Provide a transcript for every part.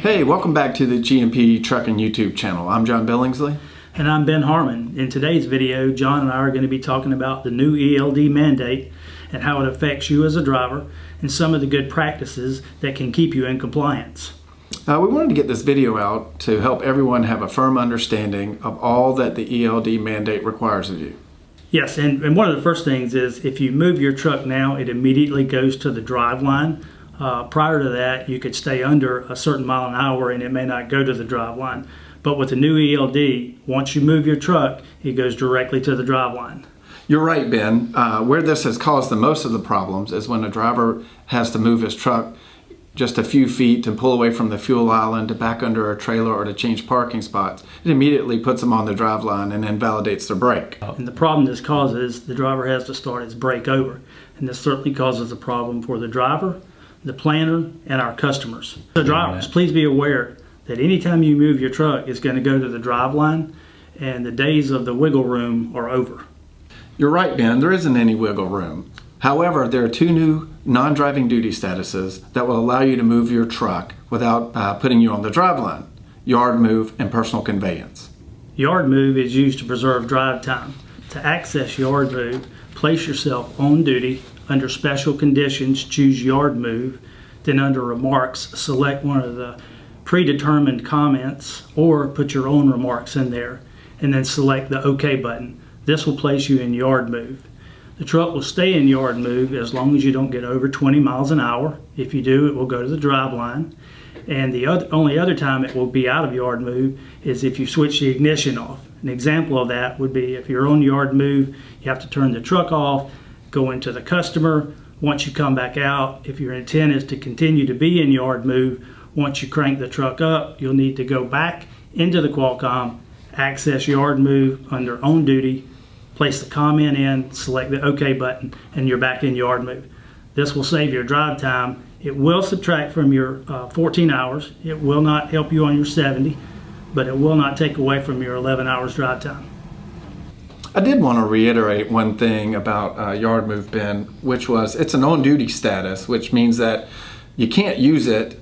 Hey, welcome back to the G&P Trucking YouTube channel. I'm John Billingsley. And I'm Ben Harmon. In today's video, John and I are going to be talking about the new ELD mandate and how it affects you as a driver and some of the good practices that can keep you in compliance. We wanted to get this video out to help everyone have a firm understanding of all that the ELD mandate requires of you. Yes, and one of the first things is if you move your truck now, it immediately goes to the drive line. Prior to that, you could stay under a certain mile an hour and it may not go to the drive line. But with the new ELD, once you move your truck, it goes directly to the drive line. You're right, Ben. Where this has caused the most of the problems is when a driver has to move his truck just a few feet to pull away from the fuel island to back under a trailer or to change parking spots. It immediately puts them on the drive line and invalidates their brake. And the problem this causes, the driver has to start his brake over. And this certainly causes a problem for the driver, the planner, and our customers. So drivers, please be aware that anytime you move your truck, it's going to go to the drive line, and the days of the wiggle room are over. You're right, Ben. There isn't any wiggle room. However, there are two new non-driving duty statuses that will allow you to move your truck without putting you on the drive line: yard move and personal conveyance. Yard move is used to preserve drive time. To access yard move, place yourself on duty. Under special conditions, choose yard move. Then under remarks, select one of the predetermined comments or put your own remarks in there, and then select the OK button. This will place you in yard move. The truck will stay in yard move as long as you don't get over 20 miles an hour. If you do, it will go to the drive line. And the only other time it will be out of yard move is if you switch the ignition off. An example of that would be if you're on yard move, you have to turn the truck off, go into the customer. Once you come back out, if your intent is to continue to be in yard move, once you crank the truck up, you'll need to go back into the Qualcomm, access yard move under on duty, place the comment in, select the OK button, and you're back in yard move. This will save your drive time. It will subtract from your 14 hours. It will not help you on your 70, but it will not take away from your 11 hours drive time. I did want to reiterate one thing about yard move, Ben, which was it's an on-duty status, which means that you can't use it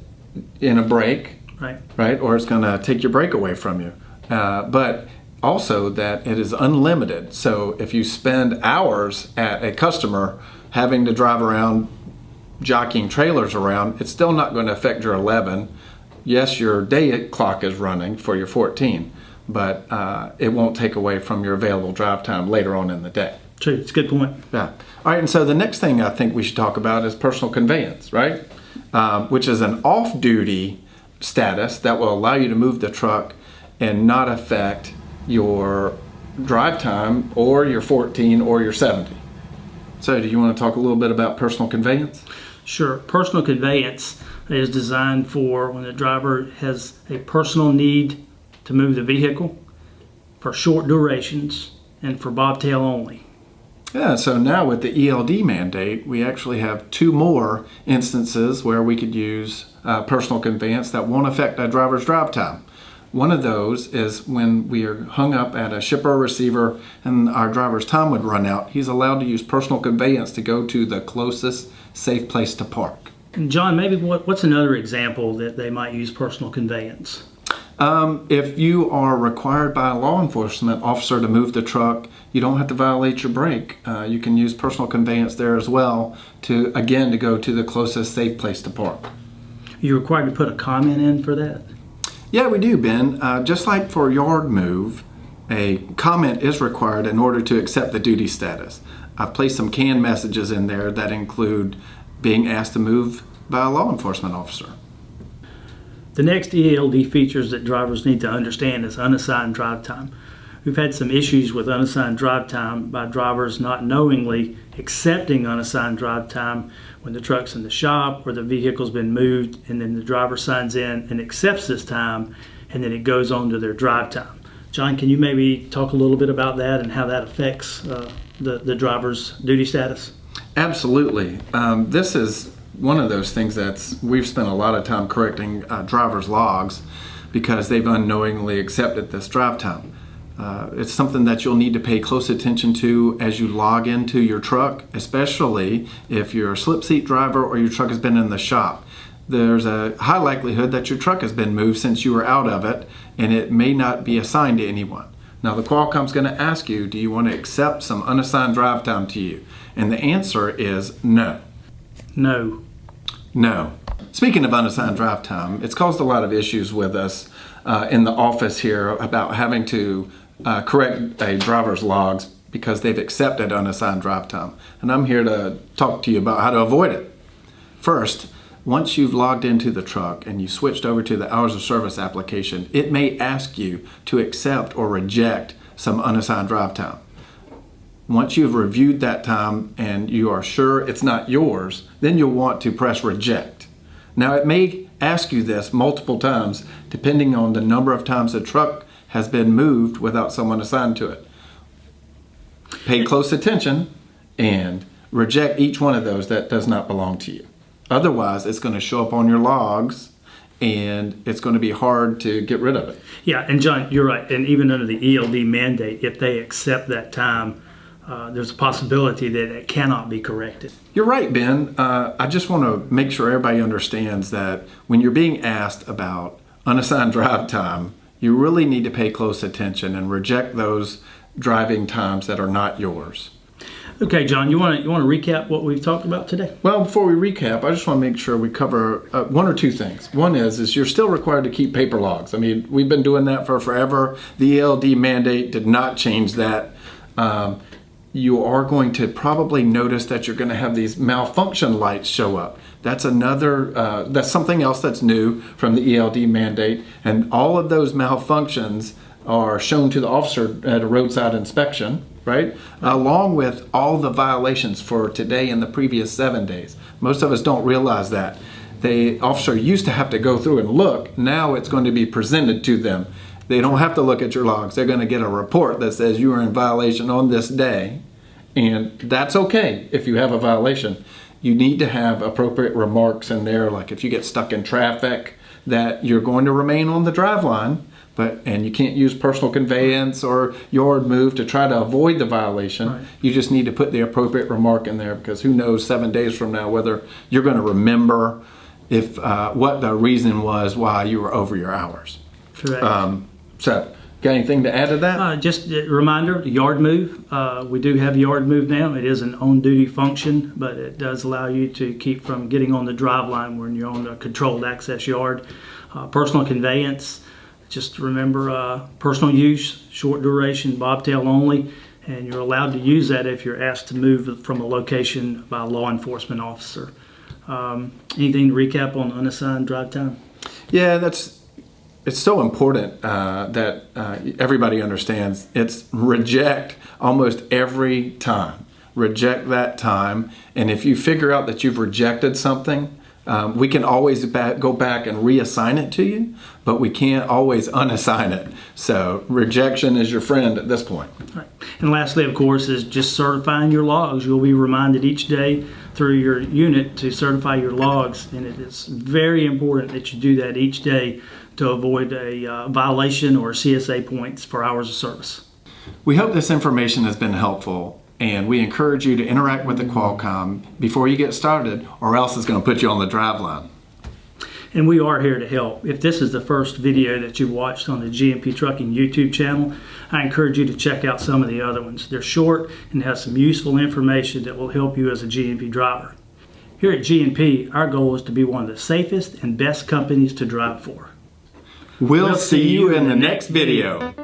in a break, right? Or it's going to take your brake away from you. But also that it is unlimited. So if you spend hours at a customer having to drive around, jockeying trailers around, it's still not going to affect your 11. Yes, your day clock is running for your 14. But it won't take away from your available drive time later on in the day. True, it's a good point. Yeah. All right, and so the next thing I think we should talk about is personal conveyance, right? Which is an off-duty status that will allow you to move the truck and not affect your drive time or your 14 or your 70. So do you want to talk a little bit about personal conveyance? Sure. Personal conveyance is designed for when the driver has a personal need to move the vehicle for short durations and for bobtail only. Yeah, so now with the ELD mandate, we actually have two more instances where we could use personal conveyance that won't affect a driver's drive time. One of those is when we are hung up at a shipper or receiver and our driver's time would run out, he's allowed to use personal conveyance to go to the closest safe place to park. And John, maybe what's another example that they might use personal conveyance? If you are required by a law enforcement officer to move the truck, you don't have to violate your brake. You can use personal conveyance there as well to go to the closest safe place to park. You're required to put a comment in for that? Yeah, we do, Ben. Just like for yard move, a comment is required in order to accept the duty status. I've placed some canned messages in there that include being asked to move by a law enforcement officer. The next ELD features that drivers need to understand is unassigned drive time. We've had some issues with unassigned drive time by drivers not knowingly accepting unassigned drive time when the truck's in the shop or the vehicle's been moved, and then the driver signs in and accepts this time, and then it goes on to their drive time. John, can you maybe talk a little bit about that and how that affects the driver's duty status? Absolutely. This is one of those things we've spent a lot of time correcting drivers' logs because they've unknowingly accepted this drive time. It's something that you'll need to pay close attention to as you log into your truck, especially if you're a slip seat driver or your truck has been in the shop. there's a high likelihood that your truck has been moved since you were out of it, and it may not be assigned to anyone. Now the Qualcomm's going to ask you, do you want to accept some unassigned drive time to you? And the answer is no. No. No. Speaking of unassigned drive time, it's caused a lot of issues with us in the office here about having to correct a driver's logs because they've accepted unassigned drive time. And I'm here to talk to you about how to avoid it. First, once you've logged into the truck and you switched over to the hours of service application, it may ask you to accept or reject some unassigned drive time. Once you've reviewed that time and you are sure it's not yours, then you'll want to press reject. Now it may ask you this multiple times depending on the number of times the truck has been moved without someone assigned to it. Pay close attention and reject each one of those that does not belong to you. Otherwise, it's going to show up on your logs and it's going to be hard to get rid of it. Yeah, and John, you're right. And even under the ELD mandate, if they accept that time, there's a possibility that it cannot be corrected. You're right, Ben. I just want to make sure everybody understands that when you're being asked about unassigned drive time, you really need to pay close attention and reject those driving times that are not yours. Okay, John, you want to recap what we've talked about today? Well, before we recap, I just want to make sure we cover one or two things. One is you're still required to keep paper logs. I mean, we've been doing that for forever. The ELD mandate did not change that. You are going to probably notice that you're going to have these malfunction lights show up. That's that's something else that's new from the ELD mandate. And all of those malfunctions are shown to the officer at a roadside inspection, right? Along with all the violations for today and the previous 7 days. Most of us don't realize that. The officer used to have to go through and look. Now it's going to be presented to them. They don't have to look at your logs. They're going to get a report that says you are in violation on this day. And that's okay if you have a violation. You need to have appropriate remarks in there, like if you get stuck in traffic, that you're going to remain on the drive line, and you can't use personal conveyance or yard move to try to avoid the violation. Right. You just need to put the appropriate remark in there, because who knows 7 days from now whether you're going to remember if what the reason was why you were over your hours. Correct. So, got anything to add to that? Just a reminder, yard move. We do have yard move now. It is an on-duty function, but it does allow you to keep from getting on the drive line when you're on a controlled access yard. Personal conveyance. Just remember personal use, short duration, bobtail only, and you're allowed to use that if you're asked to move from a location by a law enforcement officer. Anything to recap on unassigned drive time? Yeah, it's so important that everybody understands. It's reject almost every time. Reject that time, and if you figure out that you've rejected something, we can always go back and reassign it to you, but we can't always unassign it. So rejection is your friend at this point. Right. And lastly, of course, is just certifying your logs. You'll be reminded each day through your unit to certify your logs, and it is very important that you do that each day to avoid a violation or CSA points for hours of service. We hope this information has been helpful. And we encourage you to interact with the Qualcomm before you get started, or else it's going to put you on the drive line. And we are here to help. If this is the first video that you watched on the G&P Trucking YouTube channel, I encourage you to check out some of the other ones. They're short and have some useful information that will help you as a G&P driver. Here at G&P, our goal is to be one of the safest and best companies to drive for. We'll see you in the next video.